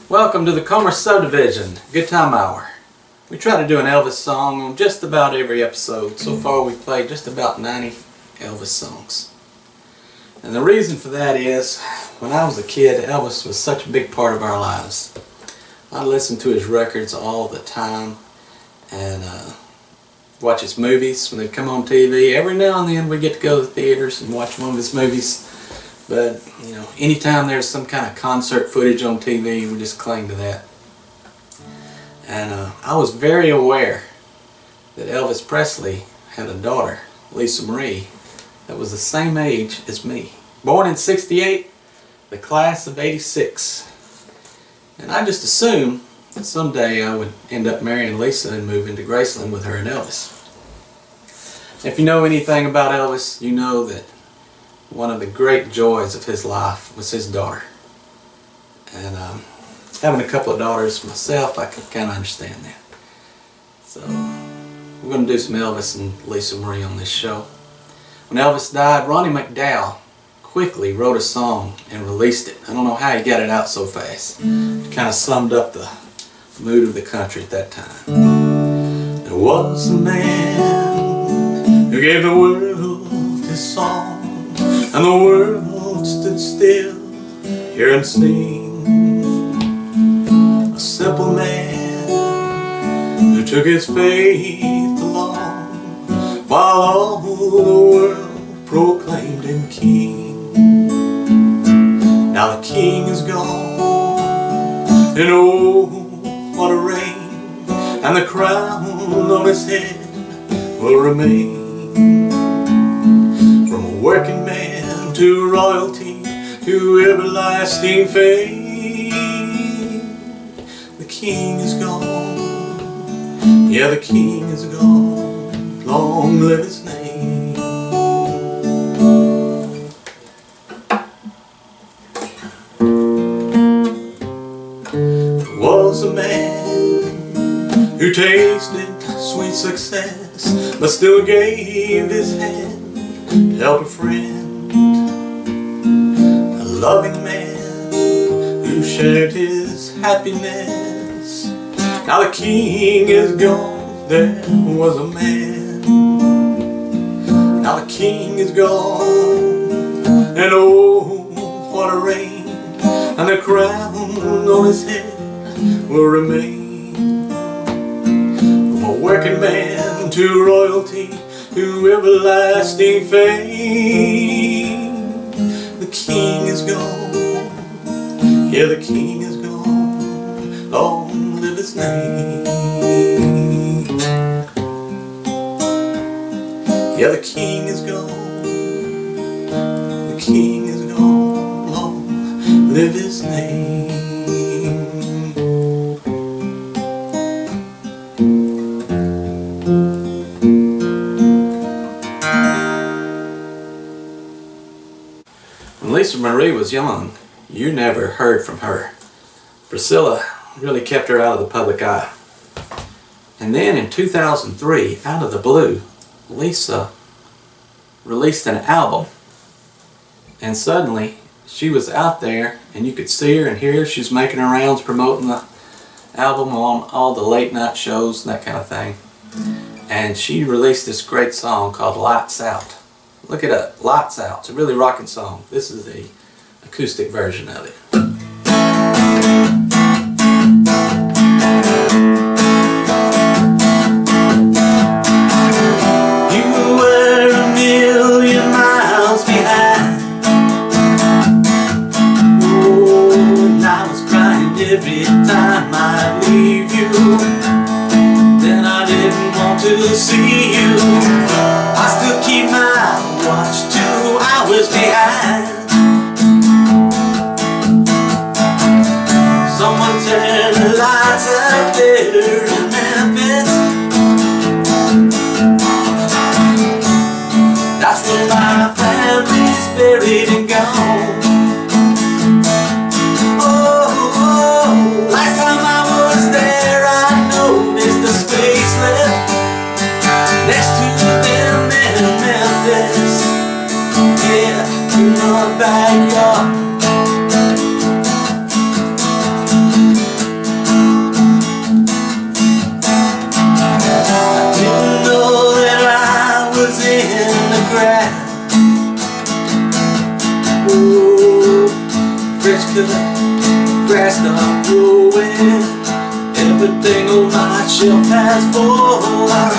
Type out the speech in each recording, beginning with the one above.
Welcome to the Subdivision, Good Time Hour. We try to do an Elvis song on just about every episode. So far we've played just about 90 Elvis songs. And the reason for that is, when I was a kid, Elvis was such a big part of our lives. I listened to his records all the time and watch his movies when they come on TV. Every now and then we get to go to the theaters and watch one of his movies. But, you know, anytime there's some kind of concert footage on TV, we just cling to that. And I was very aware that Elvis Presley had a daughter, Lisa Marie, that was the same age as me. Born in '68, the class of '86. And I just assumed that someday I would end up marrying Lisa and move into Graceland with her and Elvis. If you know anything about Elvis, you know that one of the great joys of his life was his daughter. And having a couple of daughters myself, I could kind of understand that. So we're going to do some Elvis and Lisa Marie on this show. When Elvis died, Ronnie McDowell quickly wrote a song and released it. I don't know how he got it out so fast. It kind of summed up the mood of the country at that time. There was a man who gave the world his song, and the world stood still, hear him sing. A simple man who took his faith along, while all the world proclaimed him king. Now the king is gone, and oh, what a reign, and the crown on his head will remain. From a working man to royalty, to everlasting fame, the king is gone. Yeah, the king is gone. Long live his name. There was a man who tasted sweet success, but still gave his hand to help a friend. A loving man who shared his happiness. Now the king is gone, there was a man. Now the king is gone, and oh, what a reign, and the crown on his head will remain. From a working man to royalty, to everlasting fame, the king is gone. Yeah, the king is gone. Long live his name. Yeah, the king is gone. The king is gone. Long live his name. When Lisa Marie was young, you never heard from her. Priscilla really kept her out of the public eye. And then in 2003, out of the blue, Lisa released an album. And suddenly, she was out there, and you could see her and hear her. She was making her rounds promoting the album on all the late night shows and that kind of thing. And she released this great song called Lights Out. Look it up, Lights Out. It's a really rocking song. This is the acoustic version of it. You were a million miles behind. Oh, and I was crying every time I leave you. Then I didn't want to see you. I still keep my watch 2 hours behind. Someone turn the lights out there in Memphis. That's where my family's buried and gone. Oh, oh, last time I was there, I noticed the space left next to them in Memphis. Yeah, in the backyard. cash start growing. Everything on my shelf has fallen.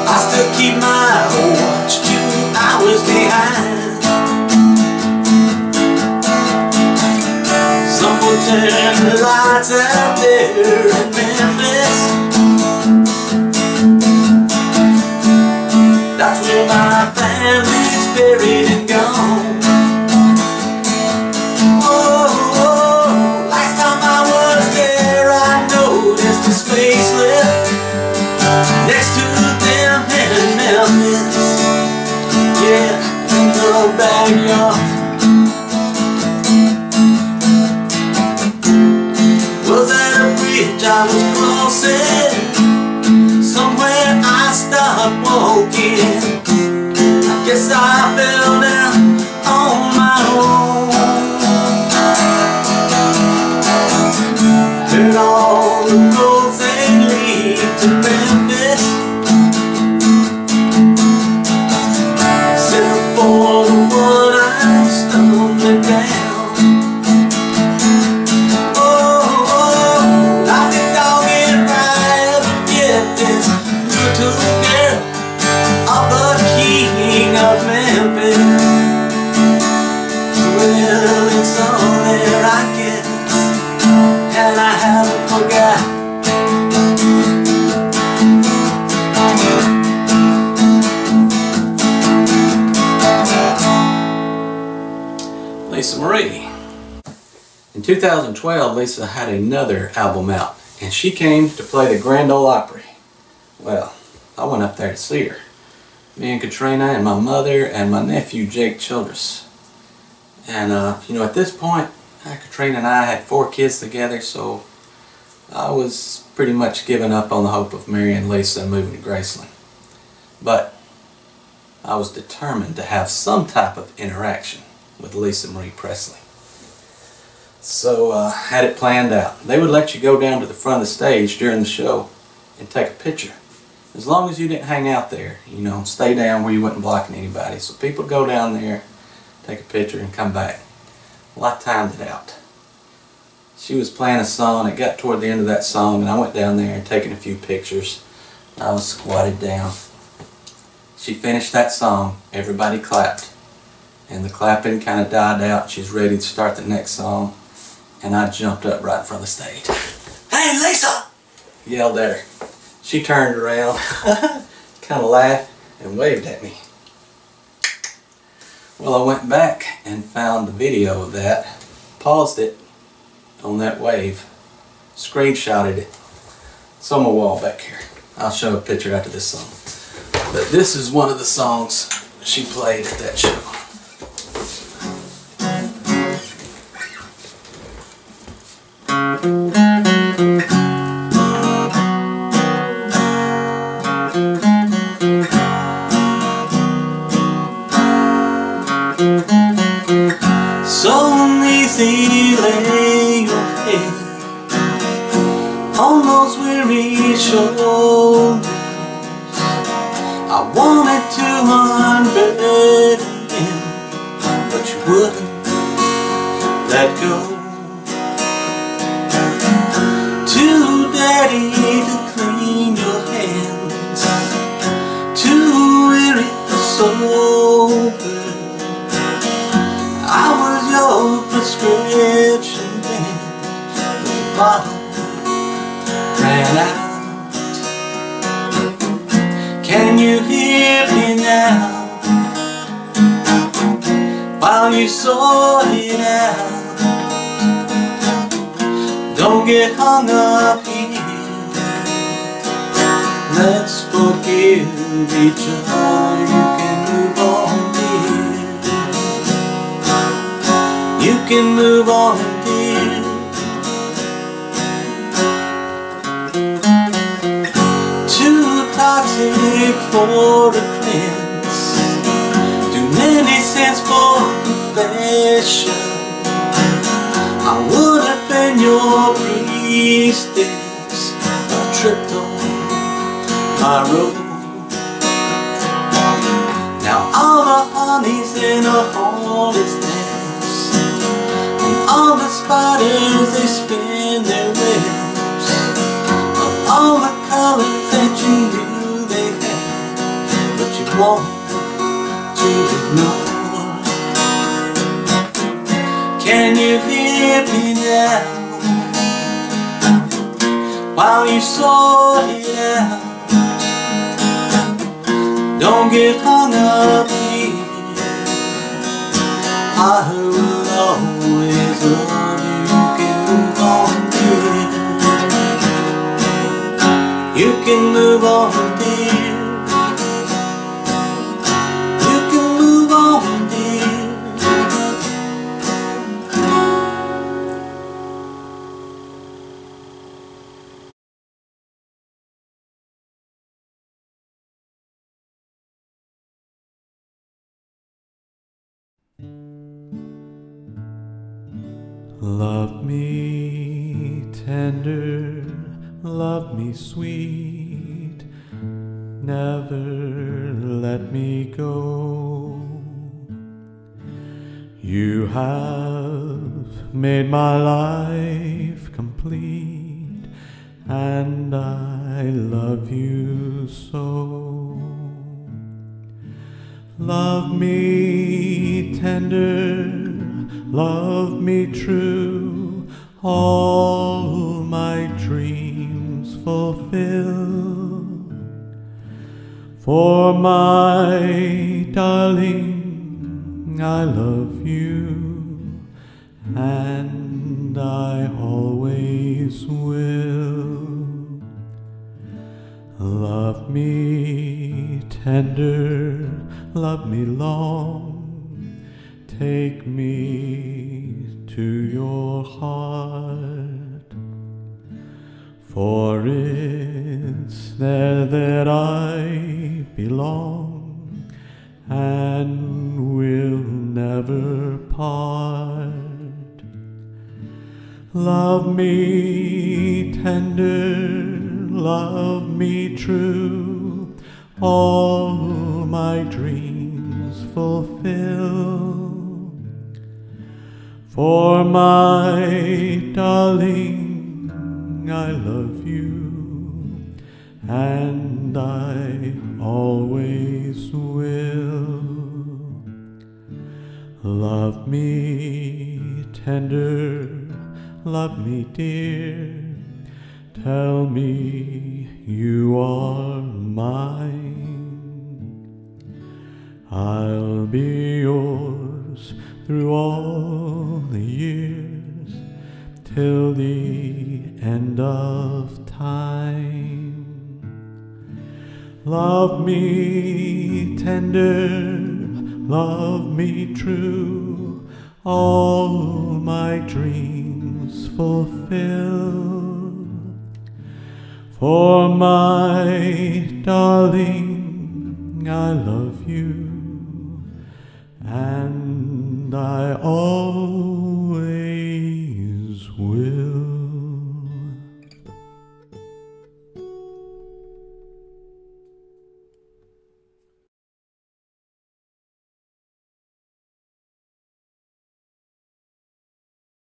I still keep my watch 2 hours behind. Someone turn the lights out there in Memphis. That's where my family's buried and gone. Space left next to them in Memphis. Yeah, in the backyard. Was at a bridge I was crossing. Somewhere I stopped walking. I guess I fell down on my own. Heard all the roads to Memphis, except for the one I'm stumbling down. Oh, like a dog in ride to get this little girl of the king of Memphis. Well, it's all there, I guess, and I haven't forgot. Lisa Marie. In 2012, Lisa had another album out, and she came to play the Grand Ole Opry. Well, I went up there to see her. Me and Katrina and my mother and my nephew Jake Childress. And you know, at this point, Katrina and I had 4 kids together, so I was pretty much giving up on the hope of marrying Lisa and moving to Graceland. But I was determined to have some type of interaction with Lisa Marie Presley. So I had it planned out. They would let you go down to the front of the stage during the show and take a picture. As long as you didn't hang out there, you know, stay down where you wasn't blocking anybody. So people would go down there, take a picture and come back. Well, I timed it out. She was playing a song, it got toward the end of that song, and I went down there and taking a few pictures. I was squatted down. She finished that song, everybody clapped. And the clapping kind of died out. She's ready to start the next song. And I jumped up right in front of the stage. "Hey, Lisa!" yelled at her. She turned around, kind of laughed, and waved at me. Well, I went back and found the video of that, paused it on that wave, screenshotted it. It's on my wall back here. I'll show a picture after this song. But this is one of the songs she played at that show. So easy lay your head on those weary shoulders. I wanted to unburden him, but you wouldn't let go. Too dirty to clean your hands, too weary for sober. I was your prescription then, but the bottle ran out. Can you hear me now? While you sort it out, don't get hung up here. Let's forgive each other. You can move on, dear. You can move on, dear. Too toxic for a cleanse, too many sins for confession. I would have been your priestess, I tripped on my road. Now all the honey's in a hornet's nest, and all the spiders, they spin their webs of all the colors that you knew they had, but you wanted to ignore. Can you hear me now, while you sort it out? Don't get hung up here, I will always love you. You can move on, dear. You can move on, dear. You can move on, dear. Love me tender, love me sweet, never let me go. You have made my life complete, and I love you so. Love me tender, love me true, all my dreams fulfill. For my darling, I love you, and I always will. Love me tender, love me long, take me to your heart, for it's there that I belong, and will never part. Love me tender, love me true, all my dreams fulfill. For my darling, I love you, and I always will. Love me tender, love me dear, tell me you are mine. I'll be yours through all the years, till the end of time. Love me tender, love me true, all my dreams fulfill. For my darling, I love you, and I always